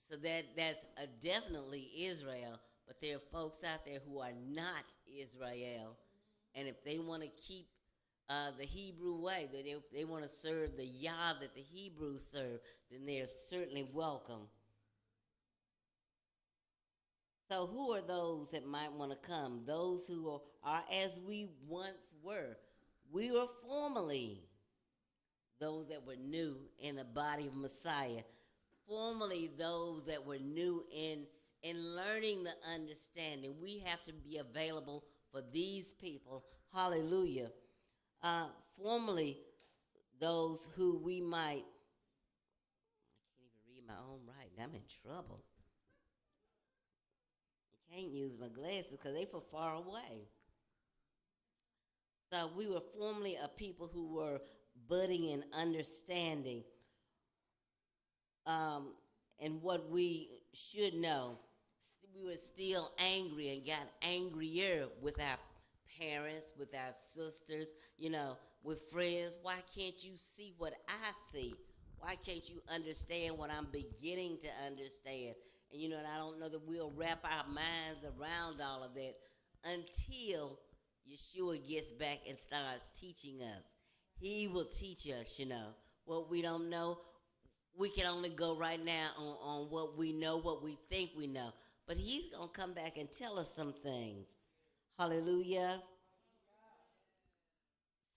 So that's definitely Israel, but there are folks out there who are not Israel, and if they want to keep the Hebrew way, that they want to serve the Yah that the Hebrews serve, then they're certainly welcome. So who are those that might want to come? Those who are as we once were. We were formerly those that were new in the body of Messiah. Formerly those that were new in learning the understanding. We have to be available for these people. Hallelujah. Formerly those who we might, I can't even read my own writing. I'm in trouble. I can't use my glasses because they for far away. So we were formerly a people who were budding in understanding. And what we should know, we were still angry and got angrier with our parents, with our sisters, with friends. Why can't you see what I see? Why can't you understand what I'm beginning to understand? And I don't know that we'll wrap our minds around all of that until Yeshua gets back and starts teaching us. He will teach us. What we don't know, we can only go right now on what we know, what we think we know. But he's going to come back and tell us some things. Hallelujah.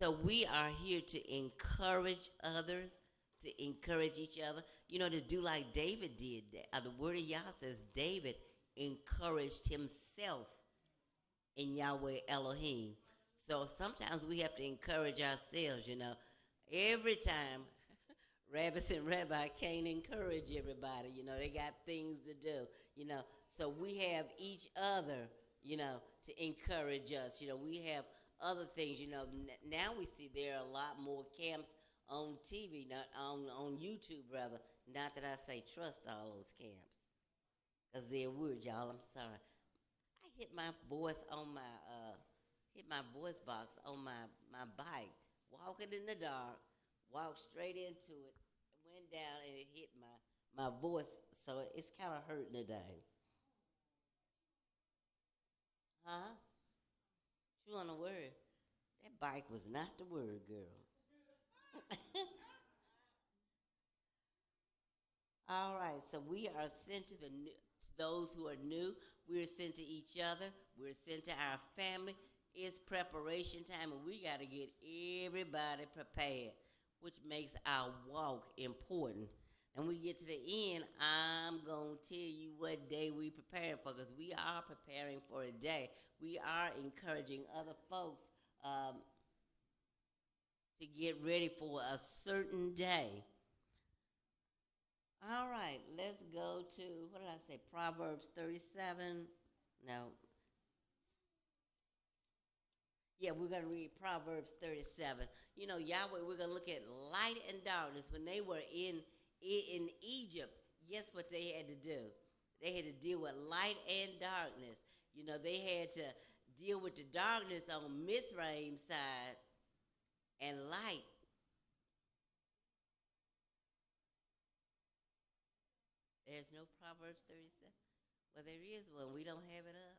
So we are here to encourage others, to encourage each other, to do like David did. The word of Yah says David encouraged himself in Yahweh Elohim. So sometimes we have to encourage ourselves. Every time rabbis and rabbi can't encourage everybody. They got things to do. So we have each other, to encourage us. We have other things. Now we see there are a lot more camps on TV, not on YouTube, rather. Not that I say trust all those camps, because they're weird, y'all. I'm sorry. I hit my voice box on my bike, walking in the dark, walked straight into it, went down, and it hit my voice, so it's kind of hurting today. Huh? You on the word? That bike was not the word, girl. All right, so we are sent to those who are new. We're sent to each other. We're sent to our family. It's preparation time, and we got to get everybody prepared, which makes our walk important. And we get to the end, I'm going to tell you what day we preparing for, because we are preparing for a day. We are encouraging other folks to get ready for a certain day. All right, let's go to, what did I say, Proverbs 37? No. Yeah, we're going to read Proverbs 37. Yahweh, we're going to look at light and darkness. When they were in Egypt, guess what they had to do? They had to deal with light and darkness. They had to deal with the darkness on Mizraim's side and light. There's no Proverbs 37? Well, there is one. We don't have it up.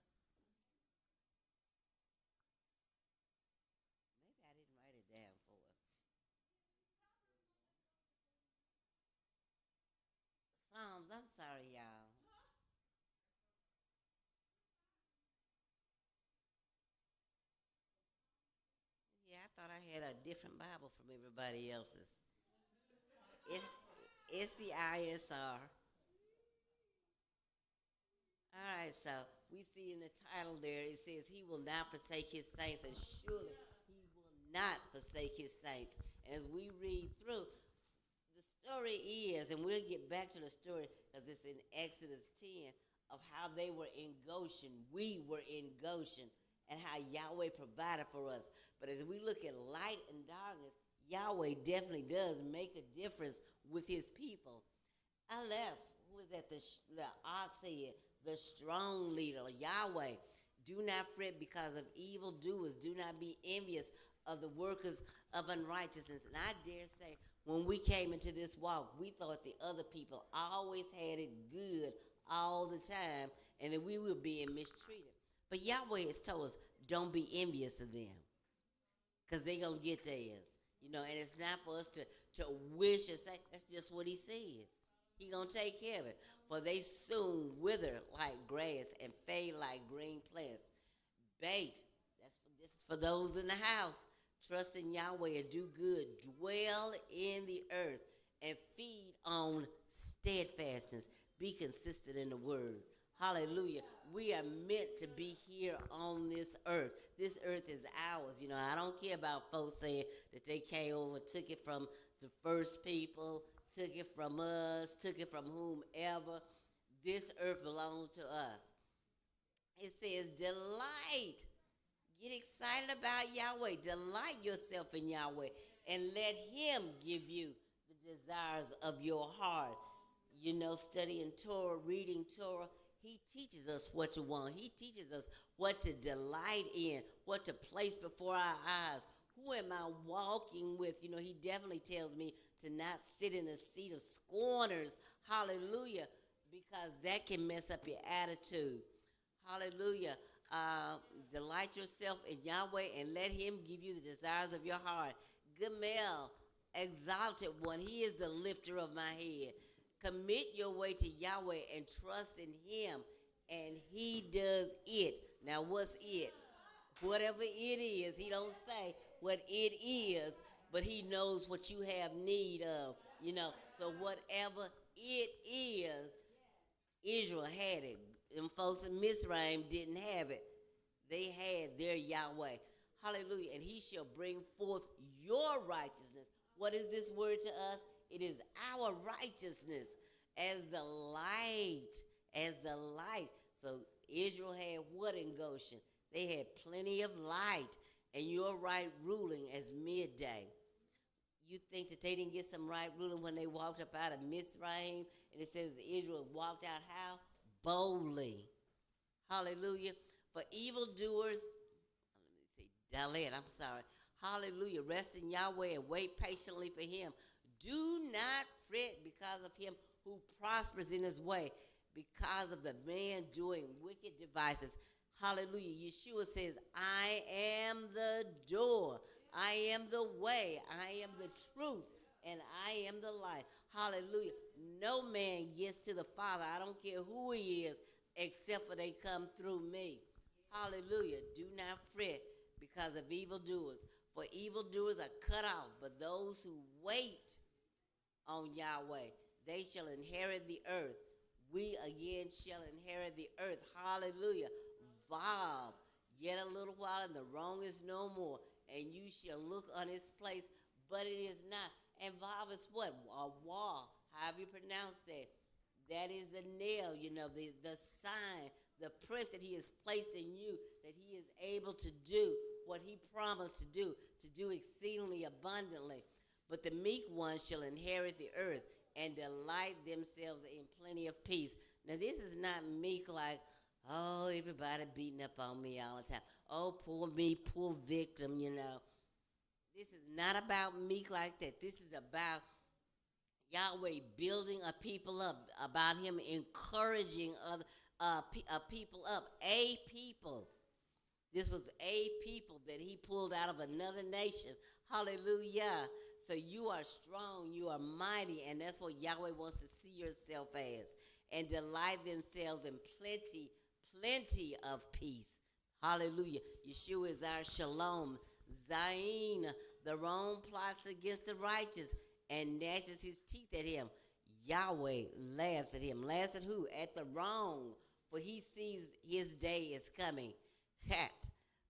Maybe I didn't write it down for us. Psalms, I'm sorry, y'all. Yeah, I thought I had a different Bible from everybody else's. It's, it's the ISR. All right, so we see in the title there, it says, He will not forsake His saints, and surely He will not forsake His saints. And as we read through, the story is, and we'll get back to the story because it's in Exodus 10, of how they were in Goshen. We were in Goshen, and how Yahweh provided for us. But as we look at light and darkness, Yahweh definitely does make a difference with His people. I left, who was that, the ox head, the strong leader, Yahweh. Do not fret because of evildoers. Do not be envious of the workers of unrighteousness. And I dare say, When we came into this walk, we thought the other people always had it good all the time and that we were being mistreated. But Yahweh has told us, don't be envious of them because they're going to get theirs. And it's not for us to wish and say, that's just what he says. He going to take care of it. For they soon wither like grass and fade like green plants. Bait, this is for those in the house. Trust in Yahweh and do good. Dwell in the earth and feed on steadfastness. Be consistent in the word. Hallelujah. We are meant to be here on this earth. This earth is ours. I don't care about folks saying that they came over, took it from the first people, took it from us, took it from whomever. This earth belongs to us. It says, delight. Get excited about Yahweh. Delight yourself in Yahweh and let him give you the desires of your heart. Studying Torah, reading Torah, he teaches us what to want. He teaches us what to delight in, what to place before our eyes. Who am I walking with? He definitely tells me to not sit in the seat of scorners. Hallelujah. Because that can mess up your attitude. Hallelujah. Delight yourself in Yahweh and let him give you the desires of your heart. Gamel, exalted one, he is the lifter of my head. Commit your way to Yahweh and trust in him, and he does it. Now, what's it? Whatever it is, he don't say what it is, but he knows what you have need of, So whatever it is, Israel had it. Them folks in Mizraim didn't have it. They had their Yahweh. Hallelujah. And he shall bring forth your righteousness. What is this word to us? It is our righteousness as the light. As the light. So Israel had what in Goshen? They had plenty of light. And your right ruling as midday. You think that they didn't get some right ruling when they walked up out of Mizraim? And it says Israel walked out how? Boldly. Hallelujah. For evildoers, I'm sorry. Hallelujah. Rest in Yahweh and wait patiently for him. Do not fret because of him who prospers in his way, because of the man doing wicked devices. Hallelujah. Yeshua says, I am the door. I am the way. I am the truth. And I am the light. Hallelujah. No man gets to the Father, I don't care who he is, except for they come through me. Hallelujah. Do not fret because of evildoers. For evildoers are cut off, but those who wait on Yahweh, they shall inherit the earth. We again shall inherit the earth. Hallelujah. Vav, yet a little while, and the wrong is no more. And you shall look on its place, but it is not. And Vav is what? A wall. However you pronounce that. That is the nail, the sign, the print that he has placed in you, that he is able to do what he promised to do exceedingly abundantly. But the meek ones shall inherit the earth and delight themselves in plenty of peace. Now, this is not meek like, oh, everybody beating up on me all the time. Oh, poor me, poor victim, This is not about meek like that. This is about Yahweh building a people up, about him encouraging a people up, a people. This was a people that he pulled out of another nation. Hallelujah. So you are strong, you are mighty, and that's what Yahweh wants to see yourself as. And delight themselves in plenty of peace. Hallelujah. Yeshua is our shalom. Zayin, the wrong plots against the righteous and gnashes his teeth at him. Yahweh laughs at him. Laughs at who? At the wrong. For he sees his day is coming. Hat.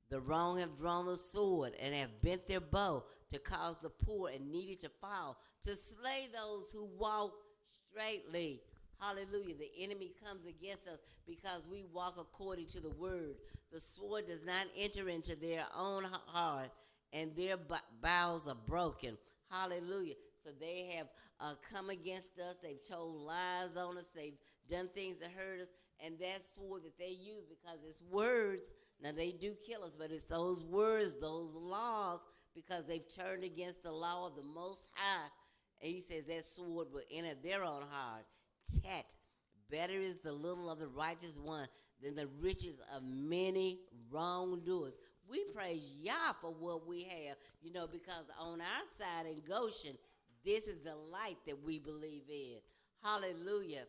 The wrong have drawn the sword and have bent their bow to cause the poor and needy to fall, to slay those who walk straightly. Hallelujah. The enemy comes against us because we walk according to the word. The sword does not enter into their own heart, and their bowels are broken. Hallelujah. So they have come against us. They've told lies on us. They've done things to hurt us. And that sword that they use, because it's words, now they do kill us, but it's those words, those laws, because they've turned against the law of the Most High. And he says that sword will enter their own heart. Tet. Better is the little of the righteous one than the riches of many wrongdoers. We praise Yah for what we have, because on our side in Goshen, this is the light that we believe in. Hallelujah.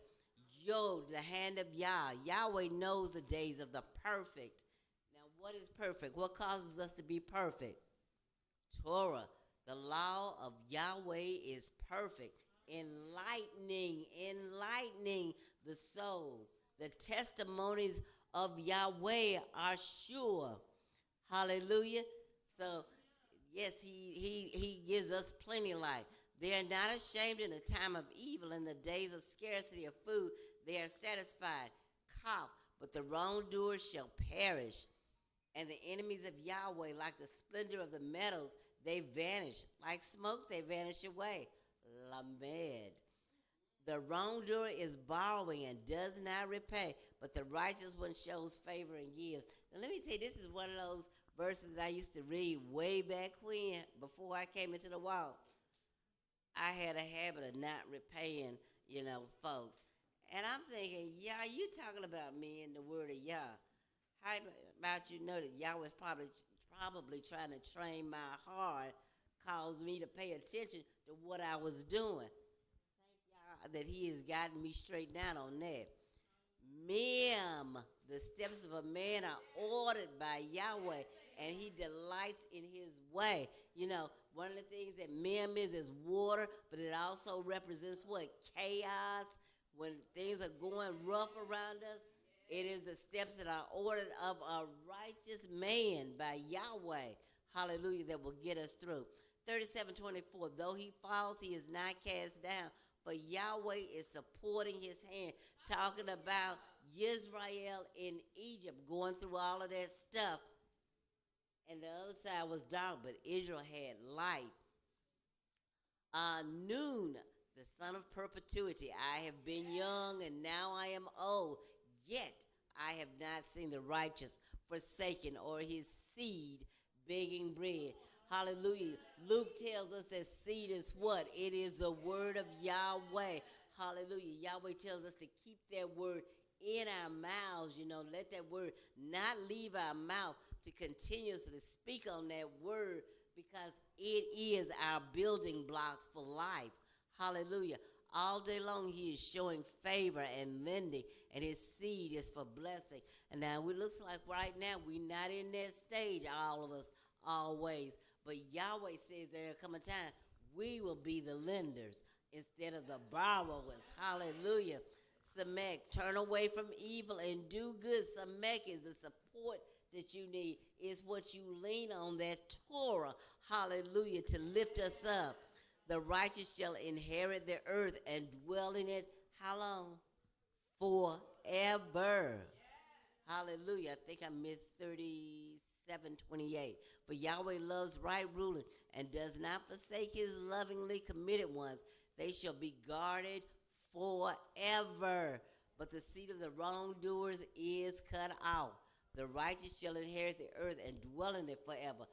The hand of Yah. Yahweh knows the days of the perfect. Now, what is perfect? What causes us to be perfect? Torah. The law of Yahweh is perfect, enlightening the soul. The testimonies of Yahweh are sure. Hallelujah. So, yes, he gives us plenty of light. They are not ashamed in the time of evil, in the days of scarcity of food. They are satisfied. Cough, but the wrongdoers shall perish. And the enemies of Yahweh, like the splendor of the metals, they vanish. Like smoke, they vanish away. Lamed. The wrongdoer is borrowing and does not repay, but the righteous one shows favor and gives. Now let me tell you, this is one of those verses I used to read way back when, before I came into the walk. I had a habit of not repaying, folks. And I'm thinking, Yah, you talking about me in the word of Yah. How about you know that Yahweh's probably trying to train my heart, cause me to pay attention to what I was doing. Thank Yah that he has gotten me straight down on that. The steps of a man are ordered by Yahweh, and he delights in his way. One of the things that is water, but it also represents what? Chaos. When things are going rough around us, it is the steps that are ordered of a righteous man by Yahweh. Hallelujah, that will get us through. 37:24, though he falls, he is not cast down, but Yahweh is supporting his hand, talking about Israel in Egypt, going through all of that stuff. And the other side was dark, but Israel had light. Noon, the son of perpetuity. I have been young, and now I am old. Yet I have not seen the righteous forsaken, or his seed begging bread. Hallelujah. Luke tells us that seed is what? It is the word of Yahweh. Hallelujah. Yahweh tells us to keep that word in our mouths, let that word not leave our mouth, to continuously speak on that word, because it is our building blocks for life. Hallelujah. All day long he is showing favor and lending, and his seed is for blessing. And now it looks like right now we're not in that stage, all of us, always. But Yahweh says there'll come a time we will be the lenders instead of the borrowers. Hallelujah. Samek, turn away from evil and do good. Samek is the support that you need. It's what you lean on, that Torah. Hallelujah, to lift us up. The righteous shall inherit the earth and dwell in it. How long? Forever. Hallelujah. I think I missed 37:28. For Yahweh loves right ruling and does not forsake his lovingly committed ones. They shall be guarded forever. But the seed of the wrongdoers is cut off. The righteous shall inherit the earth and dwell in it forever.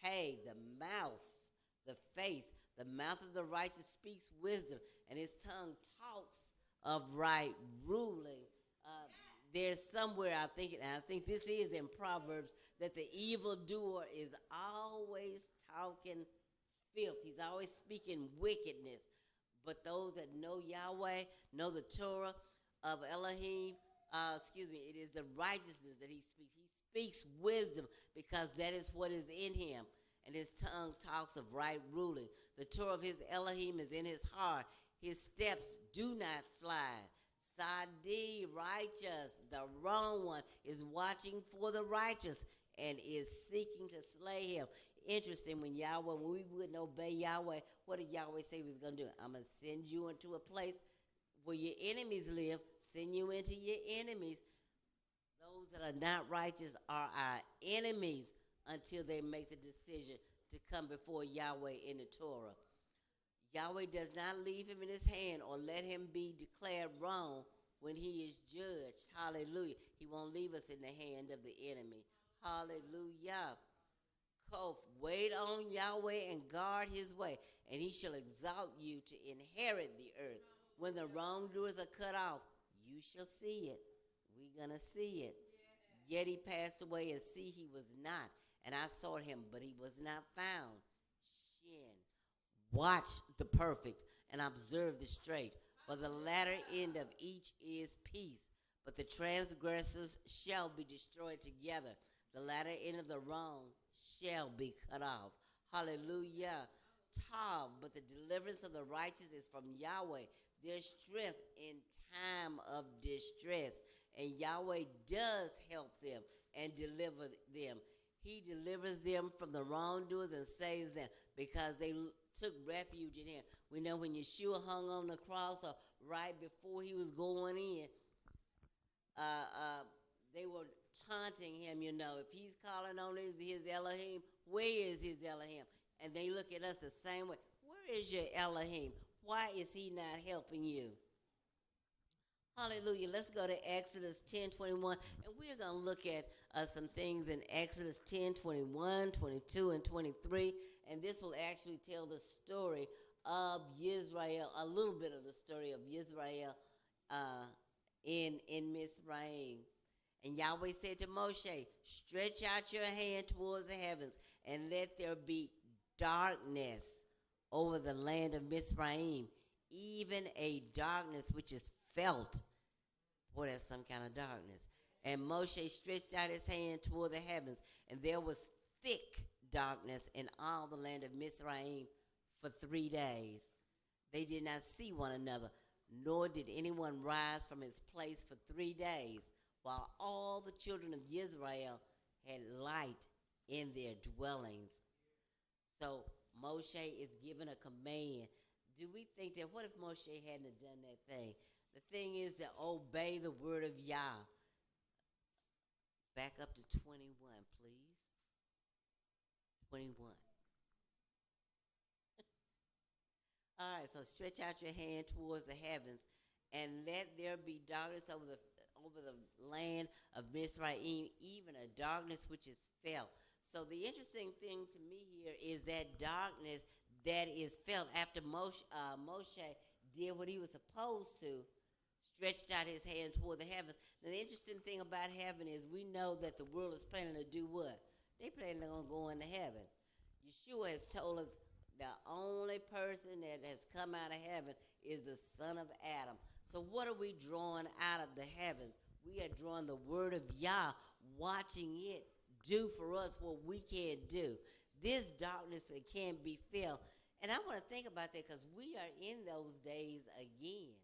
Pay the mouth, the face. The mouth of the righteous speaks wisdom, and his tongue talks of right ruling. There's somewhere I think this is in Proverbs, that the evildoer is always talking filth. He's always speaking wickedness. But those that know Yahweh, know the Torah of Elohim, it is the righteousness that he speaks. He speaks wisdom because that is what is in him. And his tongue talks of right ruling. The Torah of his Elohim is in his heart. His steps do not slide. Sadi, righteous. The wrong one is watching for the righteous and is seeking to slay him. Interesting, when we wouldn't obey Yahweh, what did Yahweh say he was going to do? I'm going to send you into a place where your enemies live, send you into your enemies. Those that are not righteous are our enemies until they make the decision to come before Yahweh in the Torah. Yahweh does not leave him in his hand or let him be declared wrong when he is judged. Hallelujah. He won't leave us in the hand of the enemy. Hallelujah. Kof, wait on Yahweh and guard his way, and he shall exalt you to inherit the earth. When the wrongdoers are cut off, you shall see it. We're going to see it. Yet he passed away, and see, he was not. And I sought him, but he was not found. Shin. Watch the perfect and observe the straight, for the latter end of each is peace. But the transgressors shall be destroyed together. The latter end of the wrong shall be cut off. Hallelujah. Tav, but the deliverance of the righteous is from Yahweh, their strength in time of distress. And Yahweh does help them and deliver them. He delivers them from the wrongdoers and saves them because they took refuge in him. We know when Yeshua hung on the cross, or right before he was going in, they were taunting him, you know. If he's calling on his Elohim, where is his Elohim? And they look at us the same way. Where is your Elohim? Why is he not helping you? Hallelujah. Let's go to Exodus 10:21, and we're going to look at some things in Exodus 10:21, 22, and 23, and this will actually tell the story of Israel, a little bit of the story of Israel in Mizraim. And Yahweh said to Moshe, stretch out your hand towards the heavens, and let there be darkness over the land of Mizraim, even a darkness which is felt. Boy, that's some kind of darkness. And Moshe stretched out his hand toward the heavens, and there was thick darkness in all the land of Mizraim for 3 days. They did not see one another, nor did anyone rise from his place for 3 days, while all the children of Israel had light in their dwellings. So Moshe is given a command. Do we think that, what if Moshe hadn't done that thing? The thing is to obey the word of Yah. Back up to 21, please. 21. All right, so stretch out your hand towards the heavens, and let there be darkness over the land of Mizraim, even a darkness which is felt. So the interesting thing to me here is that darkness that is felt after Moshe did what he was supposed to, stretched out his hand toward the heavens. Now, the interesting thing about heaven is we know that the world is planning to do what? They planning on going to heaven. Yeshua has told us the only person that has come out of heaven is the son of Adam. So what are we drawing out of the heavens? We are drawing the word of Yah, watching it do for us what we can't do. This darkness that can't be felt. And I want to think about that because we are in those days again.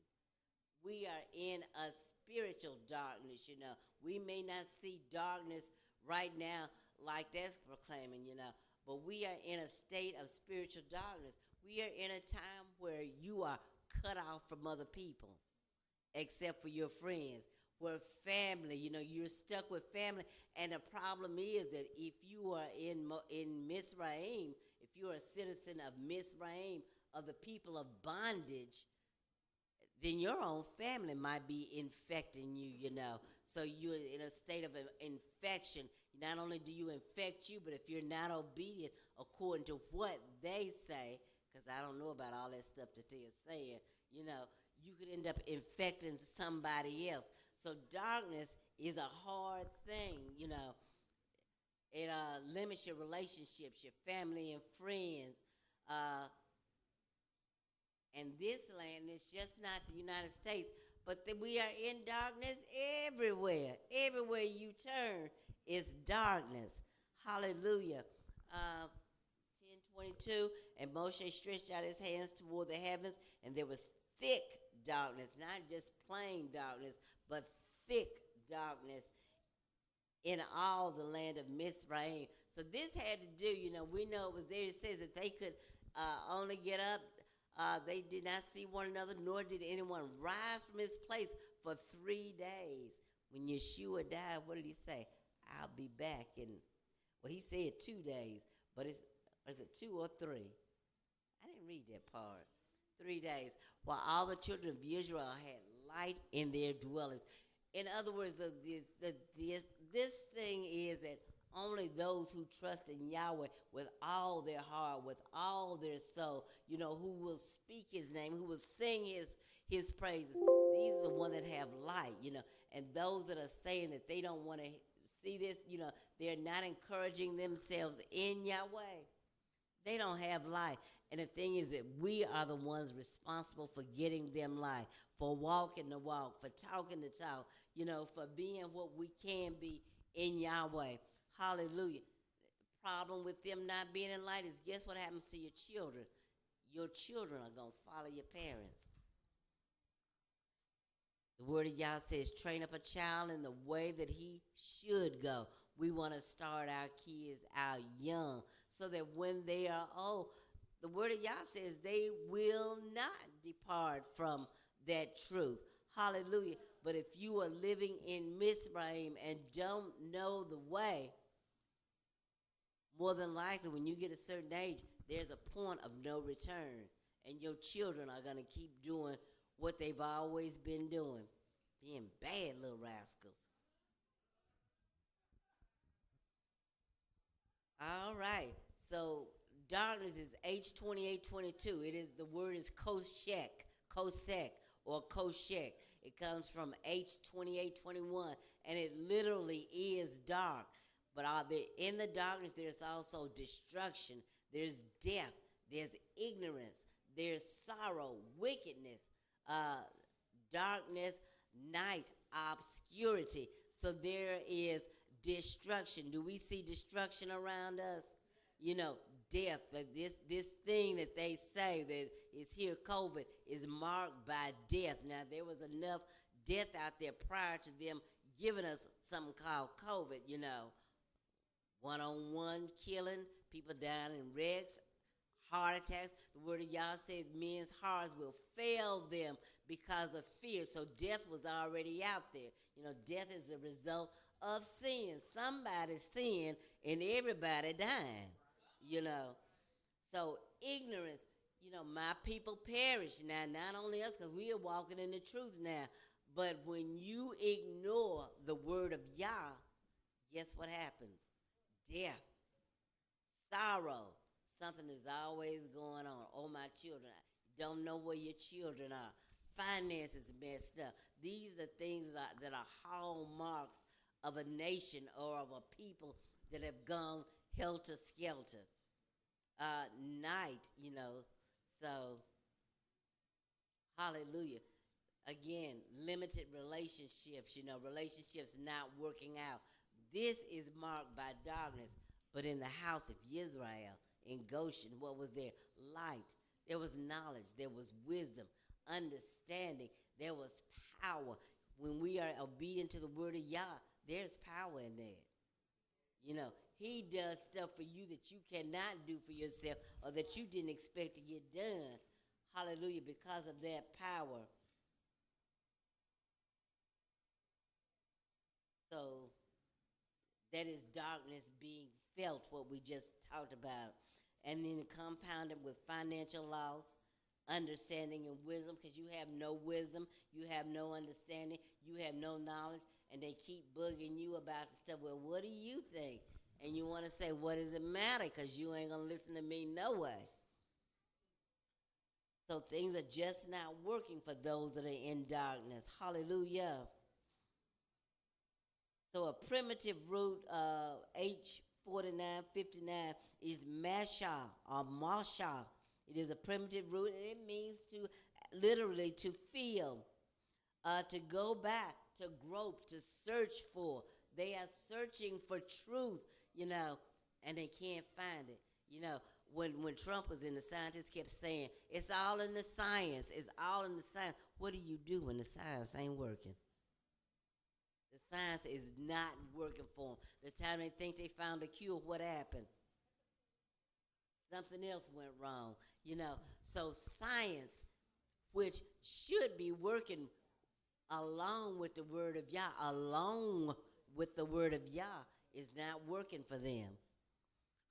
We are in a spiritual darkness, you know. We may not see darkness right now like that's proclaiming, you know, but we are in a state of spiritual darkness. We are in a time where you are cut off from other people, except for your friends. Where family, you know, you're stuck with family. And the problem is that if you are in Mizraim, if you're a citizen of Mizraim, of the people of bondage, then your own family might be infecting you, you know. So you're in a state of infection. Not only do you infect you, but if you're not obedient according to what they say, because I don't know about all that stuff that they're saying, you know, you could end up infecting somebody else. So darkness is a hard thing, you know. It limits your relationships, your family and friends. And this land is just not the United States, but we are in darkness everywhere. Everywhere you turn is darkness. Hallelujah. 10:22, and Moshe stretched out his hands toward the heavens, and there was thick darkness, not just plain darkness, but thick darkness in all the land of Mizraim. So this had to do, you know, we know it was there. It says that they could only get up. They did not see one another, nor did anyone rise from his place for 3 days. When Yeshua died, what did he say? I'll be back in, well, he said 2 days, but is it 2 or 3? I didn't read that part. 3 days. While all the children of Israel had light in their dwellings. In other words, this thing is that Only those who trust in Yahweh with all their heart, with all their soul, who will speak his name, who will sing his praises. These are the ones that have light, and those that are saying that they don't want to see this, they're not encouraging themselves in Yahweh. They don't have life. And the thing is that we are the ones responsible for getting them life, for walking the walk, for talking the talk, for being what we can be in Yahweh. Hallelujah. The problem with them not being in light is, guess what happens to your children? Your children are going to follow your parents. The word of Yah says, train up a child in the way that he should go. We want to start our kids out young so that when they are old, the word of Yah says they will not depart from that truth. Hallelujah. But if you are living in Mizraim and don't know the way, more than likely when you get a certain age, there's a point of no return. And your children are going to keep doing what they've always been doing, being bad little rascals. All right. So darkness is H2822. It is, the word is kosek, or koshek. It comes from H2821, and it literally is dark. But in the darkness, there's also destruction. There's death. There's ignorance. There's sorrow, wickedness, darkness, night, obscurity. So there is destruction. Do we see destruction around us? Death. This thing that they say that is here, COVID, is marked by death. Now, there was enough death out there prior to them giving us something called COVID, One-on-one killing, people dying in wrecks, heart attacks. The word of Yah said men's hearts will fail them because of fear. So death was already out there. Death is a result of sin. Somebody sinned and everybody dying, So ignorance, my people perish. Now, not only us, because we are walking in the truth now, but when you ignore the word of Yah, guess what happens? Death, sorrow. Something is always going on. Oh, my children. You don't know where your children are. Finances messed up. These are things that are hallmarks of a nation or of a people that have gone helter-skelter. Night, so hallelujah. Again, limited relationships, relationships not working out. This is marked by darkness. But in the house of Israel, in Goshen, what was there? Light. There was knowledge. There was wisdom, understanding. There was power. When we are obedient to the word of Yah, there's power in that. He does stuff for you that you cannot do for yourself or that you didn't expect to get done. Hallelujah, because of that power. So that is darkness being felt, what we just talked about. And then compounded with financial loss, understanding and wisdom, because you have no wisdom, you have no understanding, you have no knowledge, and they keep bugging you about the stuff. Well, what do you think? And you want to say, what does it matter? Because you ain't going to listen to me no way. So things are just not working for those that are in darkness. Hallelujah. So a primitive root, H4959, is Masha or Masha. It is a primitive root, and it means to literally to feel, to go back, to grope, to search for. They are searching for truth, and they can't find it. When Trump was in, the scientists kept saying, it's all in the science. It's all in the science. What do you do when the science ain't working? The science is not working for them. The time they think they found a cure, what happened? Something else went wrong. So science, which should be working along with the word of Yah, along with the word of Yah, is not working for them.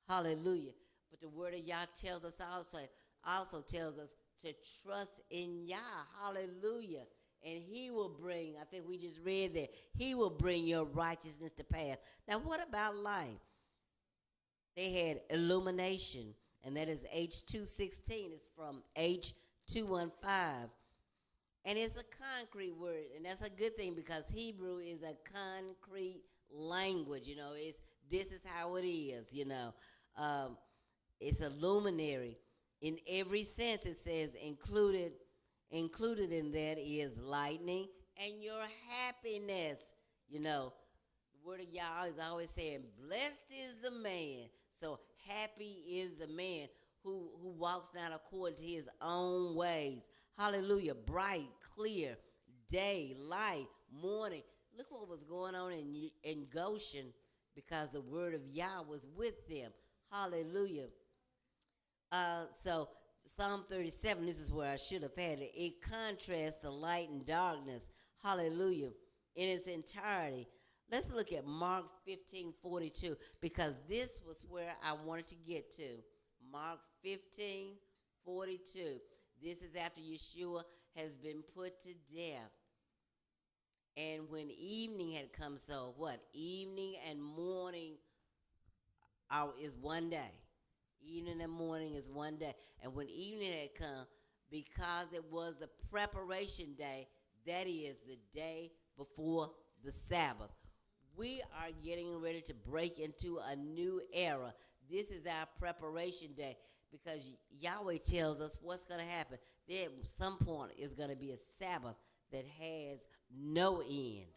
Hallelujah. But the word of Yah tells us also tells us to trust in Yah. Hallelujah. And he will bring, I think we just read that, he will bring your righteousness to pass. Now, what about life? They had illumination, and that is H216. It's from H215. And it's a concrete word, and that's a good thing because Hebrew is a concrete language. It's this is how it is. Um, it's a luminary in every sense. It says included in that is lightning and your happiness. The word of Yah is always saying, "Blessed is the man." So happy is the man who walks not according to his own ways. Hallelujah. Bright, clear, day, light, morning. Look what was going on in Goshen because the word of Yah was with them. Hallelujah. So Psalm 37, this is where I should have had it. It contrasts the light and darkness. Hallelujah. In its entirety. Let's look at Mark 15:42 because this was where I wanted to get to. Mark 15:42. This is after Yeshua has been put to death. And when evening had come, so what? Evening and morning is one day. Evening and morning is one day. And when evening had come, because it was the preparation day, that is the day before the Sabbath. We are getting ready to break into a new era. This is our preparation day because Yahweh tells us what's going to happen. There at some point is going to be a Sabbath that has no end.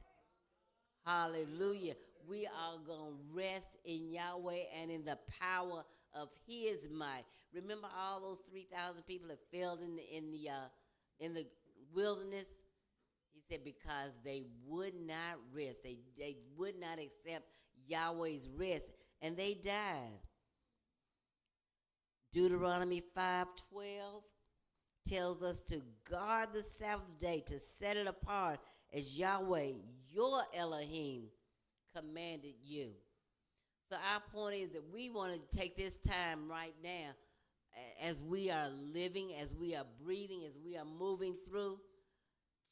Hallelujah. We are going to rest in Yahweh and in the power of his might. Remember all those 3,000 people that failed in the wilderness? He said because they would not rest. They would not accept Yahweh's rest, and they died. Deuteronomy 5:12 tells us to guard the Sabbath day, to set it apart as Yahweh, your Elohim, commanded you. So our point is that we want to take this time right now as we are living, as we are breathing, as we are moving through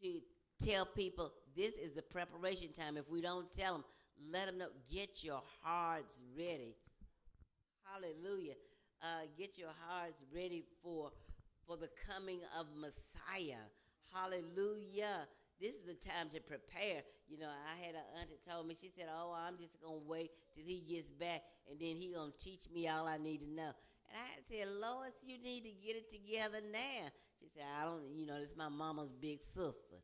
to tell people this is the preparation time. If we don't tell them, let them know, get your hearts ready. Hallelujah. Get your hearts ready for the coming of Messiah. Hallelujah. This is the time to prepare. I had an aunt that told me, she said, "Oh, I'm just going to wait till he gets back, and then he going to teach me all I need to know." And I said, "Lois, you need to get it together now." She said, "I don't, this is my mama's big sister."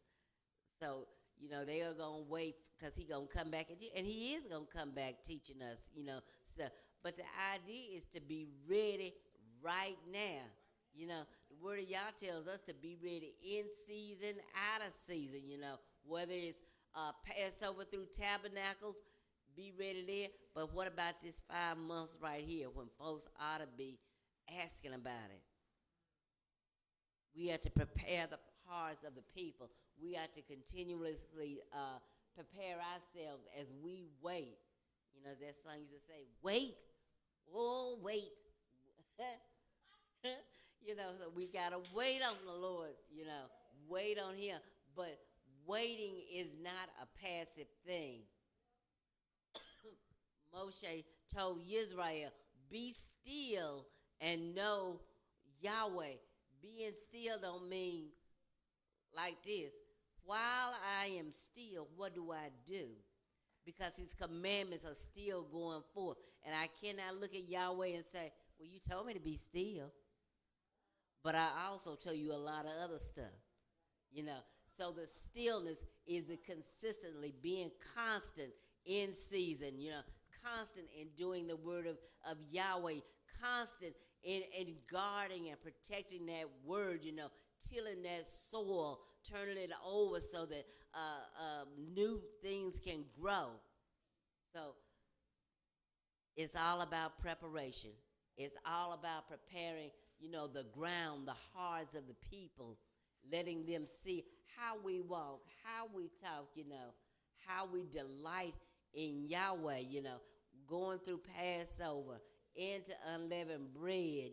So, they are going to wait because he going to come back, and he is going to come back teaching us, So, but the idea is to be ready right now. The word of Yah tells us to be ready in season, out of season, whether it's Passover through Tabernacles, be ready there. But what about this 5 months right here when folks ought to be asking about it? We have to prepare the hearts of the people. We have to continuously prepare ourselves as we wait. As that song used to say, wait, oh, wait. So we got to wait on the Lord, wait on him. But waiting is not a passive thing. Moshe told Israel, be still and know Yahweh. Being still don't mean like this. While I am still, what do I do? Because his commandments are still going forth. And I cannot look at Yahweh and say, well, you told me to be still. But I also tell you a lot of other stuff, So the stillness is the consistently being constant in season, constant in doing the word of Yahweh, constant in guarding and protecting that word, tilling that soil, turning it over so that new things can grow. So it's all about preparation. It's all about preparing, the ground, the hearts of the people, letting them see how we walk, how we talk, how we delight in Yahweh, going through Passover, into unleavened bread,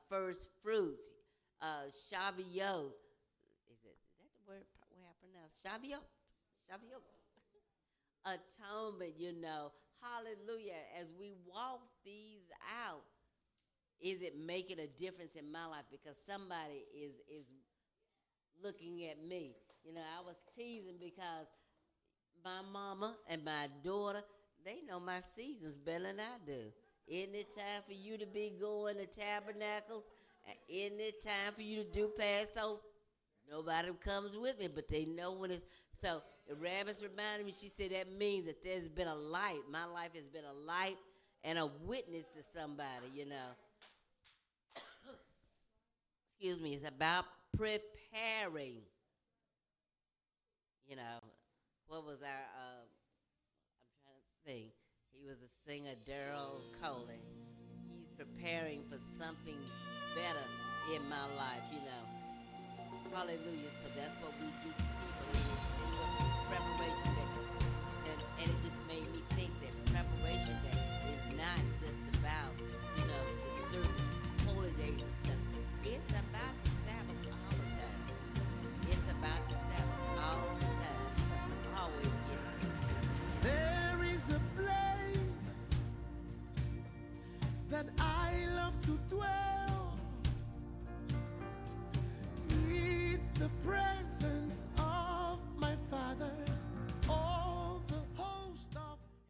first fruits, Shavuot. Is that the word how I pronounce? Shavuot. atonement, hallelujah, as we walk these out, is it making a difference in my life? Because somebody is looking at me. I was teasing because my mama and my daughter, they know my seasons better than I do. Isn't it time for you to be going to tabernacles? Isn't it time for you to do Passover? Nobody comes with me, but they know when it's. So the rabbits reminded me, she said that means that there's been a light. My life has been a light and a witness to somebody. Excuse me, it's about preparing. You know, what was our, I'm trying to think. He was a singer, Daryl Coley. He's preparing for something better in my life. Hallelujah. So that's what we do